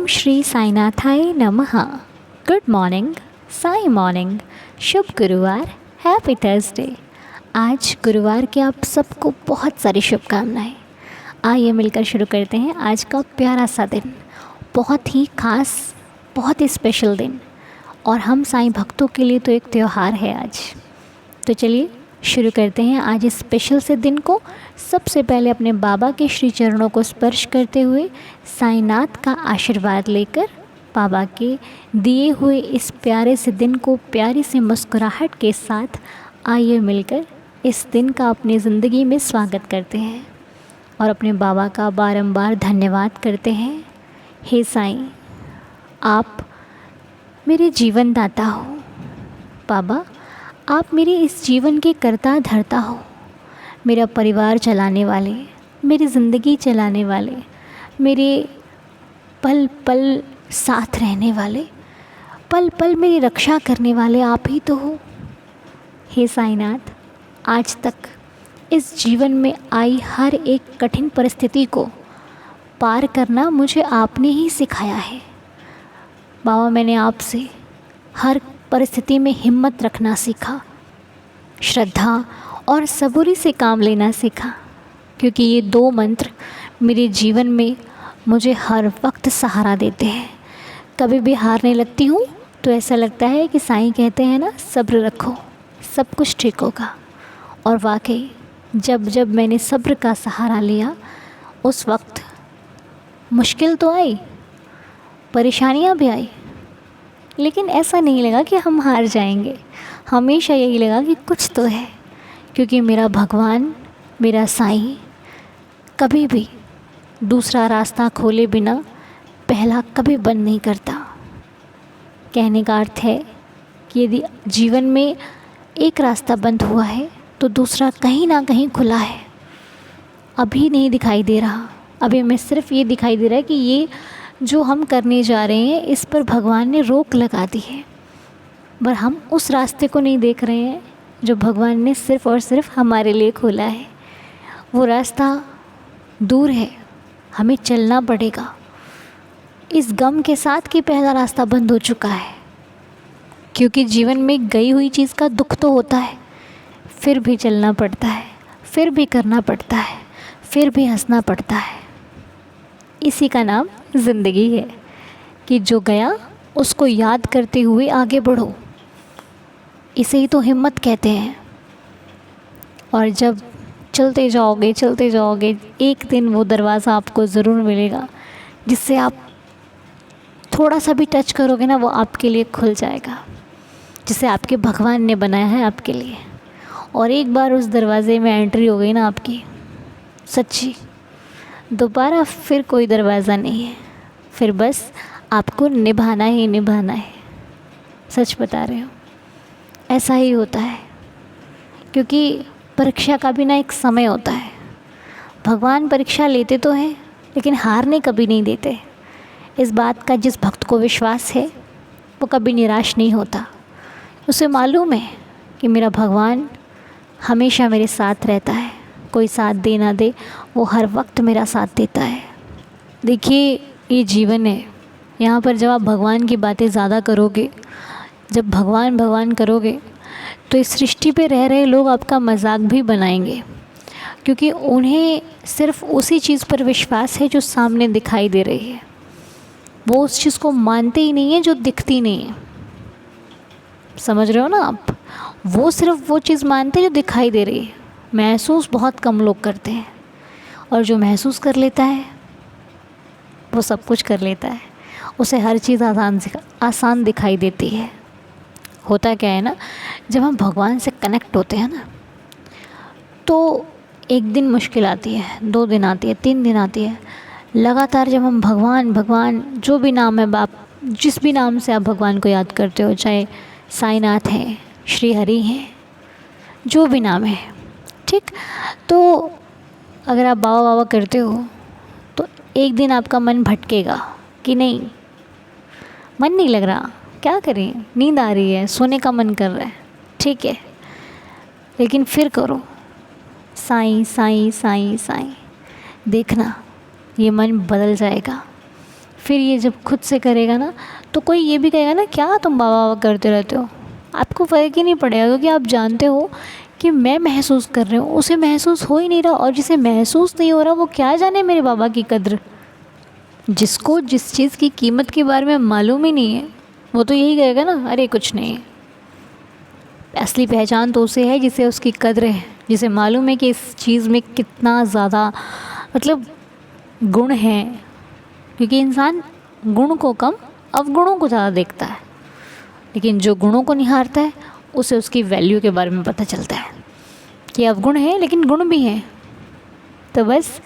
ओम श्री साईनाथाय नमः। Good morning, Sai morning. शुभ गुरुवार, हैप्पी थर्सडे। आज गुरुवार के आप सबको बहुत सारी शुभकामनाएं। आइए मिलकर शुरू करते हैं आज का प्यारा सा दिन। बहुत ही खास, बहुत ही स्पेशल दिन, और हम साईं भक्तों के लिए तो एक त्यौहार है आज। तो चलिए शुरू करते हैं आज इस स्पेशल से दिन को। सबसे पहले अपने बाबा के श्री चरणों को स्पर्श करते हुए साईनाथ का आशीर्वाद लेकर बाबा के दिए हुए इस प्यारे से दिन को प्यारी सी मुस्कुराहट के साथ आइए मिलकर इस दिन का अपनी ज़िंदगी में स्वागत करते हैं और अपने बाबा का बारंबार धन्यवाद करते हैं। हे साईं, आप मेरे जीवन दाता हो। बाबा, आप मेरे इस जीवन के कर्ता धर्ता हो, मेरा परिवार चलाने वाले, मेरी ज़िंदगी चलाने वाले, मेरे पल पल साथ रहने वाले, पल पल मेरी रक्षा करने वाले आप ही तो हो। हे साईनाथ, आज तक इस जीवन में आई हर एक कठिन परिस्थिति को पार करना मुझे आपने ही सिखाया है। बाबा, मैंने आपसे हर परिस्थिति में हिम्मत रखना सीखा, श्रद्धा और सबूरी से काम लेना सीखा, क्योंकि ये दो मंत्र मेरे जीवन में मुझे हर वक्त सहारा देते हैं। कभी भी हारने लगती हूँ तो ऐसा लगता है कि साईं कहते हैं ना, सब्र रखो, सब कुछ ठीक होगा। और वाकई जब जब मैंने सब्र का सहारा लिया, उस वक्त मुश्किल तो आई, परेशानियाँ भी आई, लेकिन ऐसा नहीं लगा कि हम हार जाएंगे। हमेशा यही लगा कि कुछ तो है, क्योंकि मेरा भगवान, मेरा साईं कभी भी दूसरा रास्ता खोले बिना पहला कभी बंद नहीं करता। कहने का अर्थ है कि यदि जीवन में एक रास्ता बंद हुआ है तो दूसरा कहीं ना कहीं खुला है। अभी नहीं दिखाई दे रहा, अभी हमें सिर्फ ये दिखाई दे रहा है कि ये जो हम करने जा रहे हैं इस पर भगवान ने रोक लगा दी है, पर हम उस रास्ते को नहीं देख रहे हैं जो भगवान ने सिर्फ़ और सिर्फ हमारे लिए खोला है। वो रास्ता दूर है, हमें चलना पड़ेगा। इस गम के साथ कि पहला रास्ता बंद हो चुका है, क्योंकि जीवन में गई हुई चीज़ का दुख तो होता है, फिर भी चलना पड़ता है, फिर भी करना पड़ता है, फिर भी हंसना पड़ता है। इसी का नाम ज़िंदगी है कि जो गया उसको याद करते हुए आगे बढ़ो। इसे ही तो हिम्मत कहते हैं। और जब चलते जाओगे, एक दिन वो दरवाज़ा आपको ज़रूर मिलेगा जिससे आप थोड़ा सा भी टच करोगे ना, वो आपके लिए खुल जाएगा, जिसे आपके भगवान ने बनाया है आपके लिए। और एक बार उस दरवाज़े में एंट्री हो गई ना आपकी, सच्ची दोबारा फिर कोई दरवाज़ा नहीं है, फिर बस आपको निभाना ही निभाना है। सच बता रहे हो, ऐसा ही होता है, क्योंकि परीक्षा का भी ना एक समय होता है। भगवान परीक्षा लेते तो हैं, लेकिन हारने कभी नहीं देते। इस बात का जिस भक्त को विश्वास है वो कभी निराश नहीं होता। उसे मालूम है कि मेरा भगवान हमेशा मेरे साथ रहता है, कोई साथ दे ना दे, वो हर वक्त मेरा साथ देता है। देखिए, ये जीवन है, यहाँ पर जब आप भगवान की बातें ज़्यादा करोगे, जब भगवान भगवान करोगे, तो इस सृष्टि पे रह रहे लोग आपका मजाक भी बनाएंगे, क्योंकि उन्हें सिर्फ उसी चीज़ पर विश्वास है जो सामने दिखाई दे रही है। वो उस चीज़ को मानते ही नहीं है जो दिखती नहीं है। समझ रहे हो ना आप? वो सिर्फ वो चीज़ मानते हैं जो दिखाई दे रही है। महसूस बहुत कम लोग करते हैं, और जो महसूस कर लेता है वो सब कुछ कर लेता है। उसे हर चीज़ आसान दिखाई देती है। होता क्या है ना, जब हम भगवान से कनेक्ट होते हैं ना, तो एक दिन मुश्किल आती है, 2 दिन आती है, 3 दिन आती है, लगातार जब हम भगवान भगवान, जो भी नाम है, बाप जिस भी नाम से आप भगवान को याद करते हो, चाहे साईनाथ हैं, श्री हरि हैं, जो भी नाम है, ठीक। तो अगर आप बाबा बाबा करते हो तो एक दिन आपका मन भटकेगा कि नहीं, मन नहीं लग रहा, क्या करें, नींद आ रही है, सोने का मन कर रहा है, ठीक है, लेकिन फिर करो साईं साईं साईं साईं, देखना ये मन बदल जाएगा। फिर ये जब खुद से करेगा ना तो कोई ये भी कहेगा ना, क्या तुम वाह वाह करते रहते हो। आपको फ़र्क ही नहीं पड़ेगा, क्योंकि आप जानते हो कि मैं महसूस कर रही हूँ, उसे महसूस हो ही नहीं रहा। और जिसे महसूस नहीं हो रहा वो क्या जाने मेरे बाबा की कद्र। जिसको जिस चीज़ की कीमत के बारे में मालूम ही नहीं है वो तो यही कहेगा ना, अरे कुछ नहीं है। असली पहचान तो उसे है जिसे उसकी कद्र है, जिसे मालूम है कि इस चीज़ में कितना ज़्यादा मतलब गुण है। क्योंकि इंसान गुण को कम अवगुणों को ज़्यादा देखता है, लेकिन जो गुणों को निहारता है उसे उसकी वैल्यू के बारे में पता चलता है कि अवगुण है लेकिन गुण भी हैं। तो बस,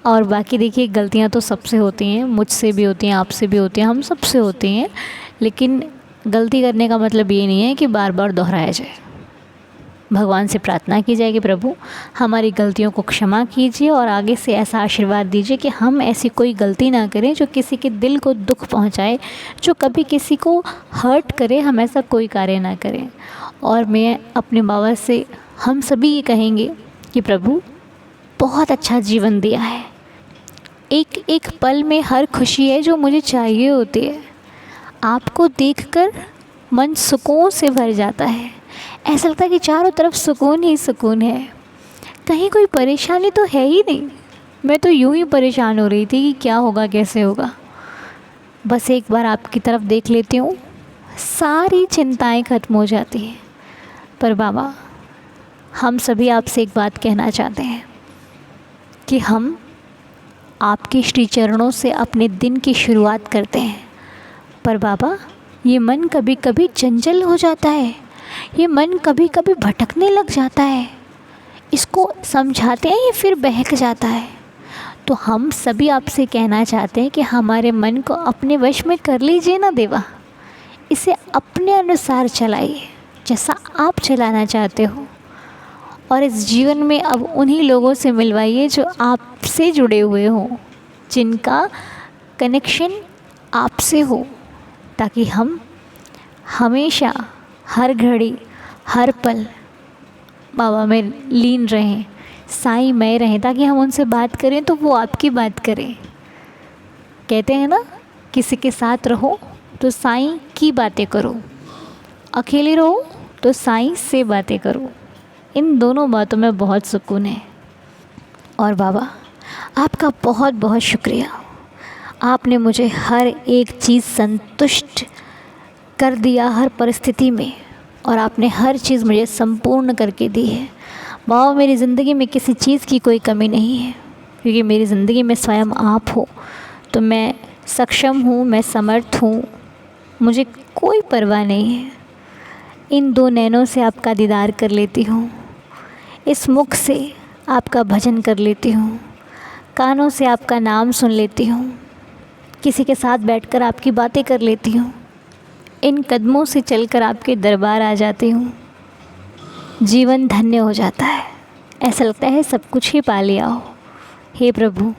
और बाकी देखिए गलतियाँ तो सबसे होती हैं, मुझसे भी होती हैं, आपसे भी होती हैं, हम सबसे होती हैं। लेकिन गलती करने का मतलब ये नहीं है कि बार बार दोहराया जाए। भगवान से प्रार्थना की जाए कि प्रभु हमारी गलतियों को क्षमा कीजिए और आगे से ऐसा आशीर्वाद दीजिए कि हम ऐसी कोई गलती ना करें जो किसी के दिल को दुख पहुंचाए, जो कभी किसी को हर्ट करे। हम ऐसा कोई कार्य ना करें। और मैं अपने बाबा से, हम सभी ये कहेंगे कि प्रभु बहुत अच्छा जीवन दिया है, एक एक पल में हर खुशी है जो मुझे चाहिए होती है। आपको देखकर मन सुकून से भर जाता है, ऐसा लगता है कि चारों तरफ सुकून ही सुकून है, कहीं कोई परेशानी तो है ही नहीं। मैं तो यूं ही परेशान हो रही थी कि क्या होगा कैसे होगा। बस एक बार आपकी तरफ देख लेती हूँ, सारी चिंताएं खत्म हो जाती हैं। पर बाबा, हम सभी आपसे एक बात कहना चाहते हैं कि हम आपके श्री चरणों से अपने दिन की शुरुआत करते हैं। पर बाबा, ये मन कभी कभी चंचल हो जाता है, ये मन कभी कभी भटकने लग जाता है, इसको समझाते हैं ये फिर बहक जाता है। तो हम सभी आपसे कहना चाहते हैं कि हमारे मन को अपने वश में कर लीजिए ना देवा, इसे अपने अनुसार चलाइए जैसा आप चलाना चाहते हो। और इस जीवन में अब उन्हीं लोगों से मिलवाइए जो आपसे जुड़े हुए हों, जिनका कनेक्शन आपसे हो, ताकि हम हमेशा हर घड़ी हर पल बाबा में लीन रहें, साईं में रहें, ताकि हम उनसे बात करें तो वो आपकी बात करें। कहते हैं ना, किसी के साथ रहो तो साईं की बातें करो, अकेले रहो तो साईं से बातें करो। इन दोनों बातों में बहुत सुकून है। और बाबा, आपका बहुत बहुत शुक्रिया, आपने मुझे हर एक चीज़ संतुष्ट कर दिया हर परिस्थिति में, और आपने हर चीज़ मुझे संपूर्ण करके दी है। बाबा, मेरी ज़िंदगी में किसी चीज़ की कोई कमी नहीं है, क्योंकि मेरी ज़िंदगी में स्वयं आप हो। तो मैं सक्षम हूँ, मैं समर्थ हूँ, मुझे कोई परवाह नहीं है। इन दो नैनों से आपका दीदार कर लेती हूँ, इस मुख से आपका भजन कर लेती हूँ, कानों से आपका नाम सुन लेती हूँ, किसी के साथ बैठकर आपकी बातें कर लेती हूँ, इन कदमों से चलकर आपके दरबार आ जाती हूँ। जीवन धन्य हो जाता है, ऐसा लगता है सब कुछ ही पा लिया हो। हे प्रभु,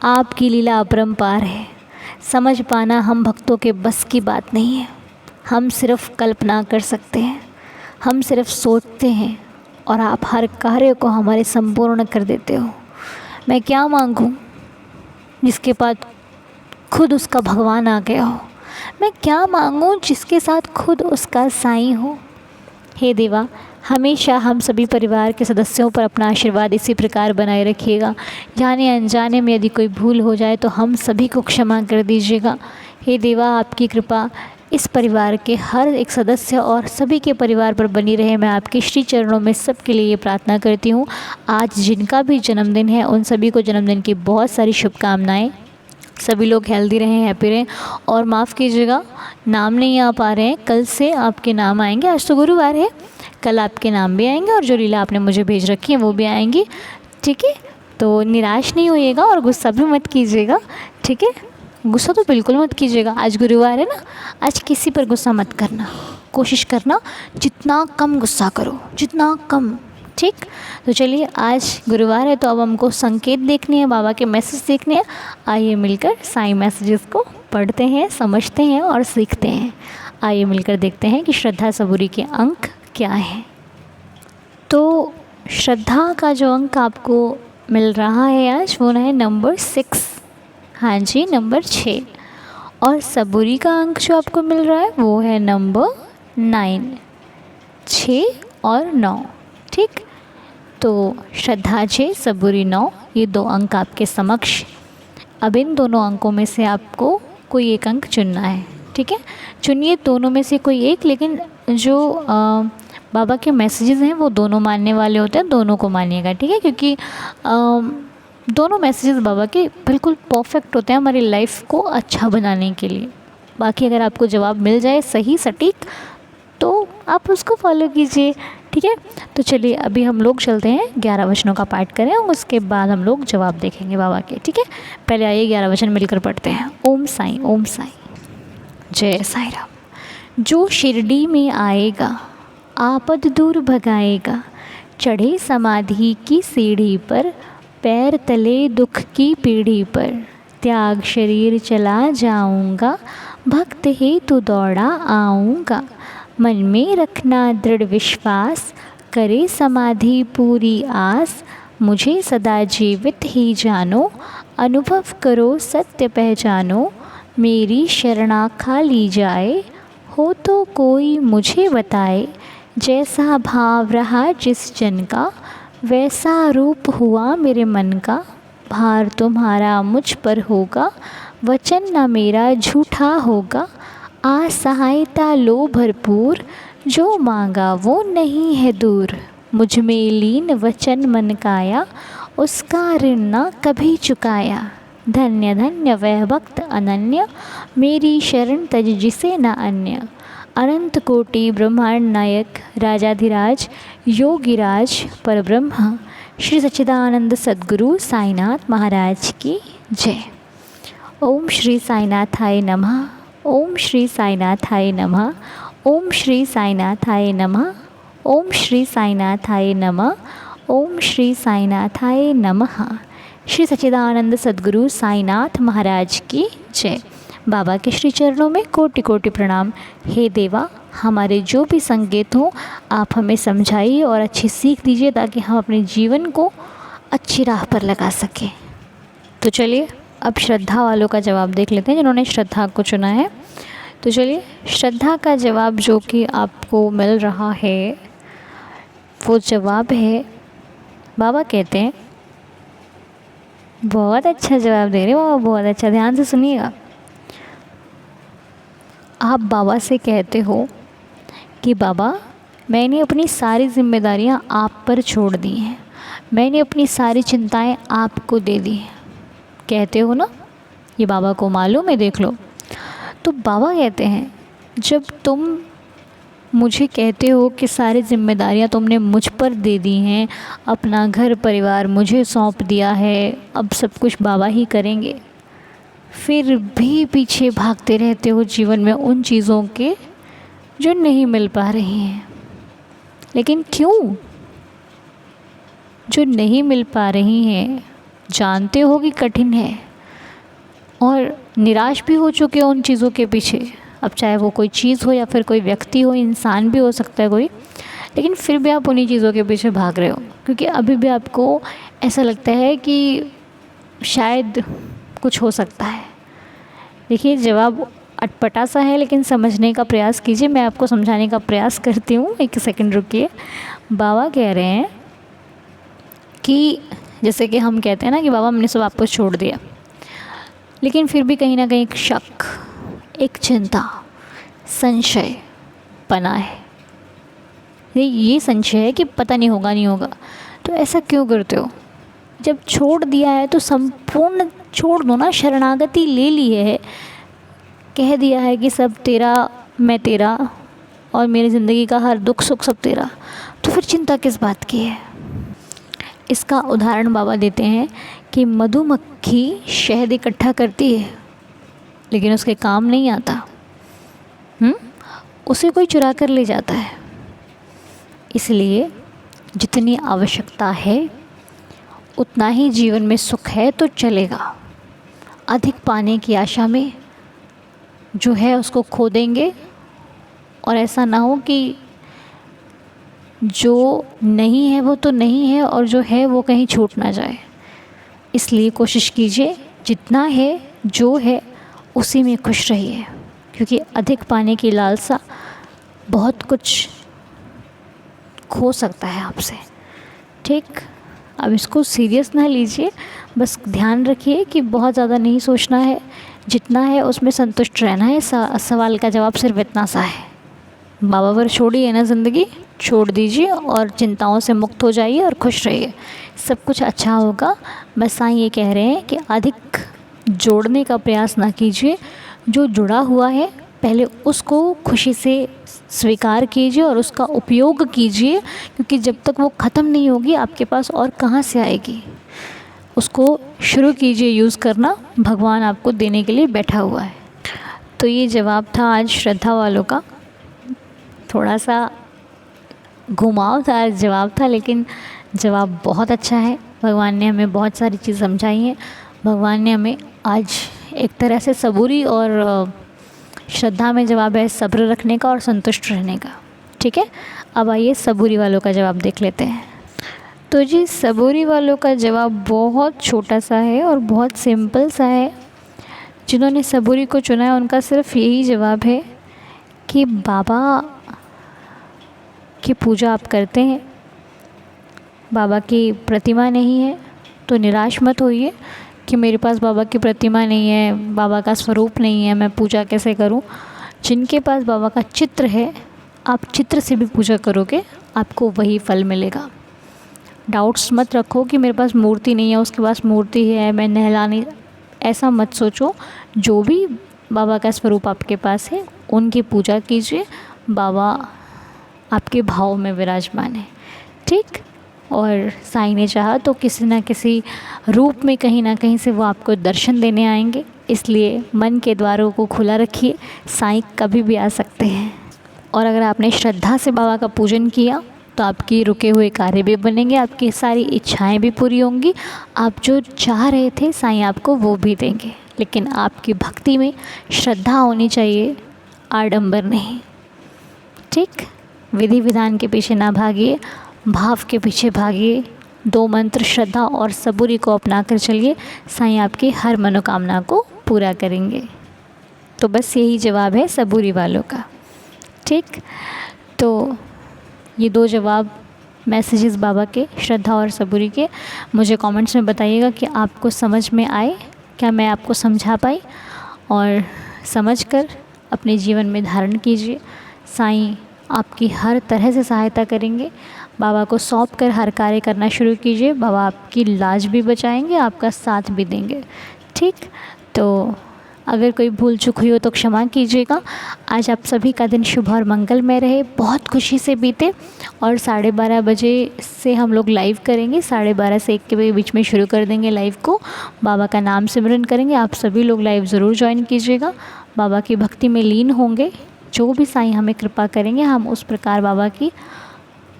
आपकी लीला अपरंपार है, समझ पाना हम भक्तों के बस की बात नहीं है। हम सिर्फ कल्पना कर सकते हैं, हम सिर्फ सोचते हैं, और आप हर कार्य को हमारे संपूर्ण कर देते हो। मैं क्या मांगूं जिसके पास खुद उसका भगवान आ गया हो? मैं क्या मांगूं जिसके साथ खुद उसका साईं हो? हे देवा, हमेशा हम सभी परिवार के सदस्यों पर अपना आशीर्वाद इसी प्रकार बनाए रखिएगा। जाने अनजाने में यदि कोई भूल हो जाए तो हम सभी को क्षमा कर दीजिएगा। हे देवा, आपकी कृपा इस परिवार के हर एक सदस्य और सभी के परिवार पर बनी रहे। मैं आपके श्री चरणों में सबके लिए ये प्रार्थना करती हूँ। आज जिनका भी जन्मदिन है उन सभी को जन्मदिन की बहुत सारी शुभकामनाएँ। सभी लोग हेल्दी रहें, हैप्पी रहें। और माफ़ कीजिएगा, नाम नहीं आ पा रहे हैं, कल से आपके नाम आएंगे। आज तो गुरुवार है, कल आपके नाम भी आएंगे और जो लीला आपने मुझे भेज रखी है वो भी आएंगी। ठीक है, तो निराश नहीं होइएगा और गुस्सा भी मत कीजिएगा। ठीक है, गुस्सा तो बिल्कुल मत कीजिएगा। आज गुरुवार है ना, आज किसी पर गुस्सा मत करना, कोशिश करना जितना कम गुस्सा करो, जितना कम। ठीक, तो चलिए, आज गुरुवार है तो अब हमको संकेत देखने हैं, बाबा के मैसेज देखने हैं। आइए मिलकर साईं मैसेजेस को पढ़ते हैं, समझते हैं और सीखते हैं। आइए मिलकर देखते हैं कि श्रद्धा सबूरी के अंक क्या हैं। तो श्रद्धा का जो अंक आपको मिल रहा है आज वो है नंबर 6। हाँ जी, नंबर 6। और सबूरी का अंक जो आपको मिल रहा है वो है नंबर 9, 6 और 9। ठीक, तो श्रद्धा 6, सबूरी 9, ये 2 अंक आपके समक्ष। अब इन दोनों अंकों में से आपको कोई एक अंक चुनना है। ठीक है, चुनिए दोनों में से कोई एक, लेकिन जो बाबा के मैसेजेस हैं वो दोनों मानने वाले होते हैं, दोनों को मानिएगा। ठीक है, क्योंकि दोनों मैसेजेस बाबा के बिल्कुल परफेक्ट होते हैं हमारी लाइफ को अच्छा बनाने के लिए। बाकी अगर आपको जवाब मिल जाए सही सटीक तो आप उसको फॉलो कीजिए। ठीक है, तो चलिए अभी हम लोग चलते हैं 11 वचनों का पाठ करें, उसके बाद हम लोग जवाब देखेंगे बाबा के। ठीक है, पहले आइए 11 वचन मिलकर पढ़ते हैं। ओम साईं, ओम साईं, जय साईं राम। जो शिरडी में आएगा आपद दूर भगाएगा, चढ़े समाधि की सीढ़ी पर, पैर तले दुख की पीढ़ी पर, त्याग शरीर चला जाऊंगा, भक्त हेतु दौड़ा आऊँगा, मन में रखना दृढ़ विश्वास, करे समाधि पूरी आस, मुझे सदा जीवित ही जानो, अनुभव करो सत्य पहचानो, मेरी शरणा खा ली जाए, हो तो कोई मुझे बताए, जैसा भाव रहा जिस जन का, वैसा रूप हुआ मेरे मन का, भार तुम्हारा मुझ पर होगा, वचन न मेरा झूठा होगा, असहायता लो भरपूर, जो मांगा वो नहीं है दूर, मुझ में लीन वचन मन काया, उसका ऋण न कभी चुकाया, धन्य धन्य वह भक्त अनन्य, मेरी शरण तज जिसे न अन्य, अनंत कोटि ब्रह्मांड नायक, राजाधिराज योगिराज परब्रह्म, श्री सच्चिदानंद सद्गुरु साईनाथ महाराज की जय। ओम श्री साईनाथाय नमः, ओम श्री साईनाथाय नमः, ओम श्री साईनाथाय नमः, ओम श्री साईनाथाय नमः, ओम श्री साईनाथाय नमः। श्री सच्चिदानंद सद्गुरु साईनाथ महाराज की जय। बाबा के श्री चरणों में कोटि कोटि प्रणाम। हे देवा, हमारे जो भी संकेत हों आप हमें समझाइए और अच्छी सीख दीजिए ताकि हम अपने जीवन को अच्छी राह पर लगा सकें। तो चलिए अब श्रद्धा वालों का जवाब देख लेते हैं जिन्होंने श्रद्धा को चुना है। तो चलिए श्रद्धा का जवाब जो कि आपको मिल रहा है वो जवाब है, बाबा कहते हैं, बहुत अच्छा जवाब दे रहे हो बाबा, बहुत अच्छा, ध्यान से सुनिएगा। आप बाबा से कहते हो कि बाबा मैंने अपनी सारी जिम्मेदारियां आप पर छोड़ दी हैं, मैंने अपनी सारी चिंताएं आपको दे दी हैं। कहते हो ना, ये बाबा को मालूम है, देख लो। तो बाबा कहते हैं जब तुम मुझे कहते हो कि सारी जिम्मेदारियां तुमने मुझ पर दे दी हैं, अपना घर परिवार मुझे सौंप दिया है, अब सब कुछ बाबा ही करेंगे, फिर भी पीछे भागते रहते हो जीवन में उन चीज़ों के जो नहीं मिल पा रही हैं। लेकिन क्यों? जो नहीं मिल पा रही हैं जानते हो कि कठिन है और निराश भी हो चुके हो उन चीज़ों के पीछे। अब चाहे वो कोई चीज़ हो या फिर कोई व्यक्ति हो, इंसान भी हो सकता है कोई, लेकिन फिर भी आप उन्हीं चीज़ों के पीछे भाग रहे हो क्योंकि अभी भी आपको ऐसा लगता है कि शायद कुछ हो सकता है। देखिए जवाब अटपटा सा है लेकिन समझने का प्रयास कीजिए, मैं आपको समझाने का प्रयास करती हूँ। एक सेकंड रुकिए। बाबा कह रहे हैं कि जैसे कि हम कहते हैं ना कि बाबा हमने सब आपको छोड़ दिया, लेकिन फिर भी कहीं ना कहीं एक शक, एक चिंता, संशय बना है। ये संशय है कि पता नहीं होगा नहीं होगा। तो ऐसा क्यों करते हो? जब छोड़ दिया है तो संपूर्ण छोड़ दो ना, शरणागति ले ली है, कह दिया है कि सब तेरा, मैं तेरा और मेरी ज़िंदगी का हर दुख सुख सब तेरा, तो फिर चिंता किस बात की है? इसका उदाहरण बाबा देते हैं कि मधुमक्खी शहद इकट्ठा करती है लेकिन उसके काम नहीं आता, उसे कोई चुरा कर ले जाता है। इसलिए जितनी आवश्यकता है उतना ही जीवन में सुख है तो चलेगा। अधिक पाने की आशा में जो है उसको खो देंगे और ऐसा ना हो कि जो नहीं है वो तो नहीं है और जो है वो कहीं छूट ना जाए। इसलिए कोशिश कीजिए जितना है जो है उसी में खुश रहिए, क्योंकि अधिक पाने की लालसा बहुत कुछ खो सकता है आपसे। ठीक, अब इसको सीरियस ना लीजिए, बस ध्यान रखिए कि बहुत ज़्यादा नहीं सोचना है, जितना है उसमें संतुष्ट रहना है। सवाल का जवाब सिर्फ इतना सा है, बाबा पर छोड़िए ना, ज़िंदगी छोड़ दीजिए और चिंताओं से मुक्त हो जाइए और खुश रहिए, सब कुछ अच्छा होगा। बस साईं ये कह रहे हैं कि अधिक जोड़ने का प्रयास ना कीजिए, जो जुड़ा हुआ है पहले उसको खुशी से स्वीकार कीजिए और उसका उपयोग कीजिए, क्योंकि जब तक वो ख़त्म नहीं होगी आपके पास और कहाँ से आएगी। उसको शुरू कीजिए यूज़ करना, भगवान आपको देने के लिए बैठा हुआ है। तो ये जवाब था आज श्रद्धा वालों का, थोड़ा सा घुमाव था जवाब था, लेकिन जवाब बहुत अच्छा है। भगवान ने हमें बहुत सारी चीज़ समझाई हैं। भगवान ने हमें आज एक तरह से सबूरी और श्रद्धा में जवाब है सब्र रखने का और संतुष्ट रहने का। ठीक है, अब आइए सबूरी वालों का जवाब देख लेते हैं। तो जी सबूरी वालों का जवाब बहुत छोटा सा है और बहुत सिंपल सा है। जिन्होंने सबूरी को चुना है उनका सिर्फ यही जवाब है कि बाबा की पूजा आप करते हैं, बाबा की प्रतिमा नहीं है तो निराश मत होइए कि मेरे पास बाबा की प्रतिमा नहीं है, बाबा का स्वरूप नहीं है, मैं पूजा कैसे करूं। जिनके पास बाबा का चित्र है, आप चित्र से भी पूजा करोगे आपको वही फल मिलेगा। डाउट्स मत रखो कि मेरे पास मूर्ति नहीं है, उसके पास मूर्ति है, मैं नहला नहीं, ऐसा मत सोचो। जो भी बाबा का स्वरूप आपके पास है उनकी पूजा कीजिए, बाबा आपके भाव में विराजमान है। ठीक, और साईं ने चाहा तो किसी न किसी रूप में कहीं ना कहीं से वो आपको दर्शन देने आएंगे, इसलिए मन के द्वारों को खुला रखिए, साईं कभी भी आ सकते हैं। और अगर आपने श्रद्धा से बाबा का पूजन किया तो आपकी रुके हुए कार्य भी बनेंगे, आपकी सारी इच्छाएं भी पूरी होंगी, आप जो चाह रहे थे साईं आपको वो भी देंगे। लेकिन आपकी भक्ति में श्रद्धा होनी चाहिए, आडंबर नहीं। ठीक, विधि विधान के पीछे ना भागिए, भाव के पीछे भागिए। 2 मंत्र श्रद्धा और सबूरी को अपना कर चलिए, साईं आपकी हर मनोकामना को पूरा करेंगे। तो बस यही जवाब है सबूरी वालों का। ठीक, तो ये 2 जवाब मैसेजेस बाबा के, श्रद्धा और सबूरी के, मुझे कमेंट्स में बताइएगा कि आपको समझ में आए, क्या मैं आपको समझा पाई, और समझकर अपने जीवन में धारण कीजिए। साईं आपकी हर तरह से सहायता करेंगे। बाबा को सौंप कर हर कार्य करना शुरू कीजिए, बाबा आपकी लाज भी बचाएंगे, आपका साथ भी देंगे। ठीक, तो अगर कोई भूल चूक हुई हो तो क्षमा कीजिएगा। आज आप सभी का दिन शुभ और मंगलमय रहे, बहुत खुशी से बीते। और 12:30 बजे से हम लोग लाइव करेंगे, 12:30 से 1 के बीच में शुरू कर देंगे लाइव को। बाबा का नाम सिमरन करेंगे, आप सभी लोग लाइव ज़रूर ज्वाइन कीजिएगा। बाबा की भक्ति में लीन होंगे, जो भी साईं हमें कृपा करेंगे हम उस प्रकार बाबा की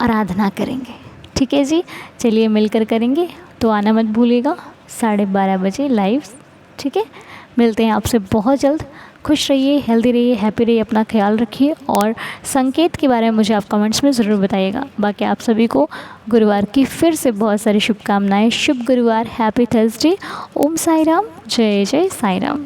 आराधना करेंगे। ठीक है जी, चलिए मिलकर करेंगे, तो आना मत भूलिएगा 12:30 बजे लाइव। ठीक है, मिलते हैं आपसे बहुत जल्द। खुश रहिए, हेल्दी रहिए, हैप्पी रहिए, अपना ख्याल रखिए, और संकेत के बारे में मुझे आप कमेंट्स में ज़रूर बताइएगा। बाकी आप सभी को गुरुवार की फिर से बहुत सारी शुभकामनाएं। शुभ गुरुवार, हैप्पी थर्सडे। ओम साई राम, जय जय साई राम।